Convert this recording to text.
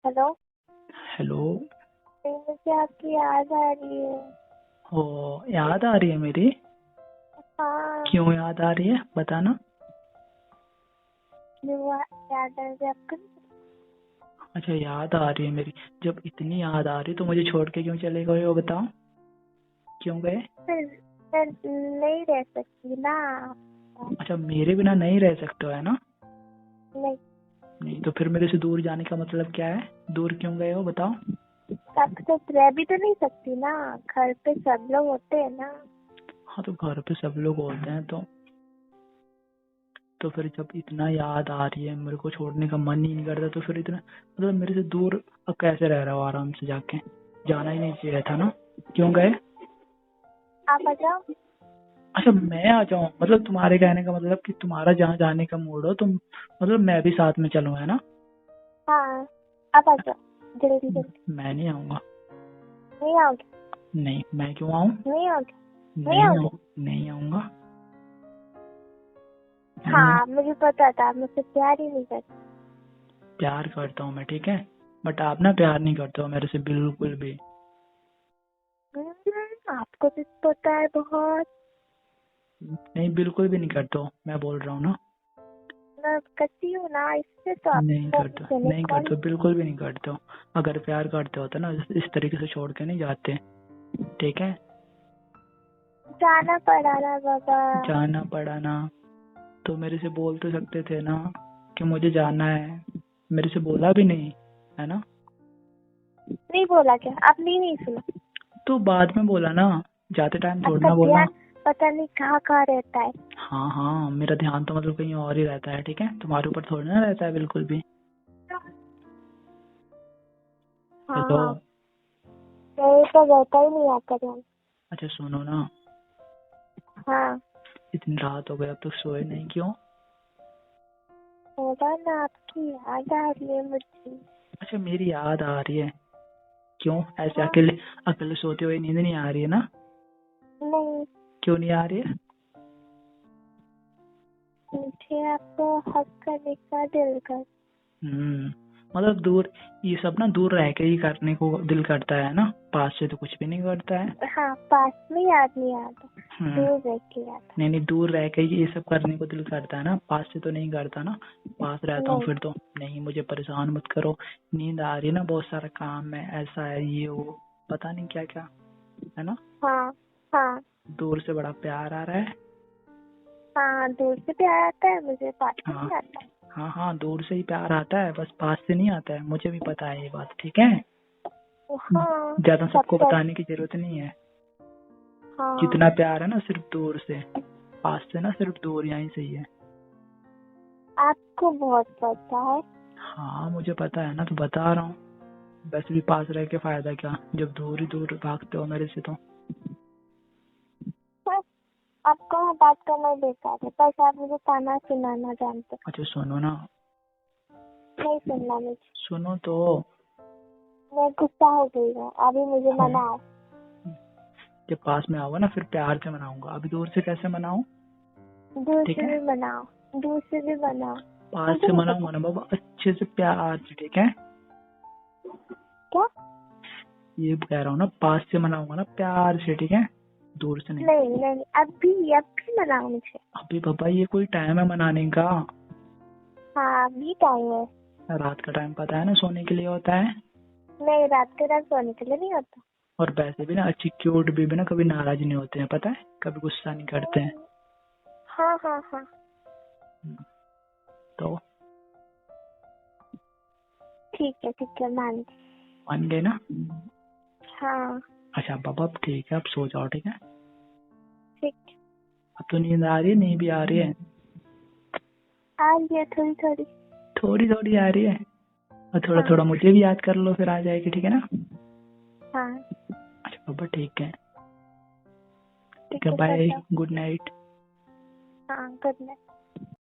Hello. Hello. मुझे आपकी याद आ रही है। हो, याद आ रही है मेरी? हाँ। क्यों याद आ रही है, बताना। याद आ रही है आपको? अच्छा, याद आ रही है मेरी। जब इतनी याद आ रही तो मुझे छोड़ के क्यों चले गए हो, बताओ। क्यों गए? फिर नहीं रह सकती ना। अच्छा, मेरे बिना नहीं रह सकते हो, है ना? नहीं। नहीं तो फिर मेरे से दूर जाने का मतलब क्या है? दूर क्यों गए हो, बताओ। आपके साथ रह भी तो नहीं सकती ना। घर पे सब लोग होते हैं ना। हाँ, तो घर पे सब लोग होते हैं तो फिर जब इतना याद आ रही है, मेरे को छोड़ने का मन ही नहीं करता, तो फिर इतना मतलब मेरे से दूर अब कैसे रह रहे हो? आराम से जाके जाना ही नहीं चाहिए था ना। क्यों गए? आप आ जाओ। अच्छा, मैं आ जाऊं? मतलब तुम्हारे कहने का मतलब कि तुम्हारा जहाँ जाने का मूड हो तुम, मतलब मैं भी साथ में चलूं, है ना? हाँ, आप आ जाओ जल्दी जल्दी। मैं नहीं आऊंगा। नहीं आओगे? नहीं, मैं क्यों आऊं? नहीं आओगे? नहीं नहीं आओगे? आऊं, नहीं आऊंगा। नहीं आऊं। हाँ, मुझे पता था आप मुझसे प्यार ही नहीं करते। प्यार करता हूँ मैं, ठीक है। बट आप ना प्यार नहीं करते हो मेरे से बिल्कुल भी। आपको भी पता है बहुत। नहीं, बिल्कुल भी नहीं करते हो, मैं बोल रहा हूँ ना। मैं करती हूँ ना, इससे तो नहीं आपको करते, मैंने नहीं कॉल। करते हो, बिल्कुल भी नहीं करते हो। अगर प्यार करते होते ना इस तरीके से छोड़ के नहीं जाते, ठीक है। जाना पड़ा ना बाबा। जाना पड़ा ना, तो मेरे से बोल तो सकते थे ना कि मुझे जाना है। मेरे से बोला भी नहीं, है ना? नहीं बोला क्या आपने? नहीं सुना? तो बाद में बोला ना, जाते टाइम थोड़ी आपका ना बोला। ध्यान पता नहीं कहाँ कहाँ रहता है। हाँ हाँ, मेरा ध्यान तो मतलब कहीं और ही रहता है, ठीक है। तुम्हारे ऊपर थोड़ी ना रहता है बिल्कुल भी। हाँ हेलो। हाँ, मेरे तो रहता ही नहीं आपका ध्यान। अच्छा सुनो ना, हाँ, इतनी रात हो गई अब तक सोए नहीं, क्यों? होगा ना, आपकी याद आ रही है मुझे। अच्छा, मेरी याद आ रही है? क्यों ऐसे हाँ। अकेले अकेले सोते हुए नींद नहीं आ रही है ना? नहीं, क्यों नहीं आ रही है? मुझे आपको हक करने का दिल कर। मतलब दूर, ये सब ना दूर रह के ही करने को दिल करता है ना, पास से तो कुछ भी नहीं करता है। हाँ, पास में याद नहीं आता, हम्म। दूर रह के याद नहीं नहीं, दूर रह के ही ये सब करने को दिल करता है ना, पास से तो नहीं करता ना। पास आता। रहता हूँ नहीं। फिर तो। नहीं, मुझे परेशान मत करो। नींद आ रही है ना, बहुत सारा काम है, ऐसा है ये वो, पता नहीं क्या क्या, है ना। हाँ हाँ दूर से बड़ा प्यार आ रहा है। हाँ, दूर से प्यार आता है मुझे, पास से हाँ नहीं आता। हाँ हाँ, दूर से ही प्यार आता है, बस पास से नहीं आता है, मुझे भी पता है ये बात, ठीक है। हाँ, ज्यादा तब सबको तक। बताने की जरूरत नहीं है। हाँ, जितना प्यार है ना सिर्फ दूर से, पास से ना सिर्फ दूर, यहीं से ही है। आपको बहुत पता है। हाँ, मुझे पता है ना, तो बता रहा हूँ। वैसे भी पास रह के फायदा क्या, जब दूर ही दूर भागते हो मेरे से तो। बस, आपको मैं बात करना बेकार है, बस आप मुझे ताना सुनाना जानते हो। अच्छा सुनो ना। नहीं सुनना मुझे। सुनो तो। मैं गुस्सा हो गई हूँ, अभी मुझे हाँ, मनाओ। जब पास में आओगे ना फिर प्यार से मनाऊंगा, अभी दूर से कैसे मनाऊं? दूर ठीक से है। भी मनाओ, दूर से भी मनाओ। पास मुझे से नहीं पता। मनाऊंगा ना बाबा, अच्छे से प्यार से, ठीक है। क्या? ये कह रहा हूँ ना, पास से मनाऊंगा ना प्यार से, ठीक है। दूर से नहीं। नहीं नहीं, अभी मनाओ मुझे। अभी बाबा ये कोई टाइम है मनाने का? हाँ, अभी टाइम है। रात का टाइम पता है ना, सोने के लिए होता है। नहीं, रात के टाइम सोने के लिए नहीं होता। और वैसे भी ना अच्छी क्यूट भी ना कभी नाराज नहीं होते हैं, पता है, कभी गुस्सा नहीं करते हैं। हाँ हाँ हाँ। तो ठीक है, मान। मान गए ना? हाँ। अच्छा बाबा, अब ठीक है, अब सो जाओ, ठीक है। ठीक। अब तो नींद आ रही है, नहीं भी आ रही है? आ रही है थोड़ी थोड़ी। थोड़ी थोड़ी आ रही है। और थोड़ा हाँ थोड़ा मुझे भी याद कर लो, फिर आ जाएगी, ठीक है ना। हाँ। अच्छा बाबा, ठीक है। ठीक ठीक है, है, सो बाय, जाओ। Good night. हाँ, गुड नाइट।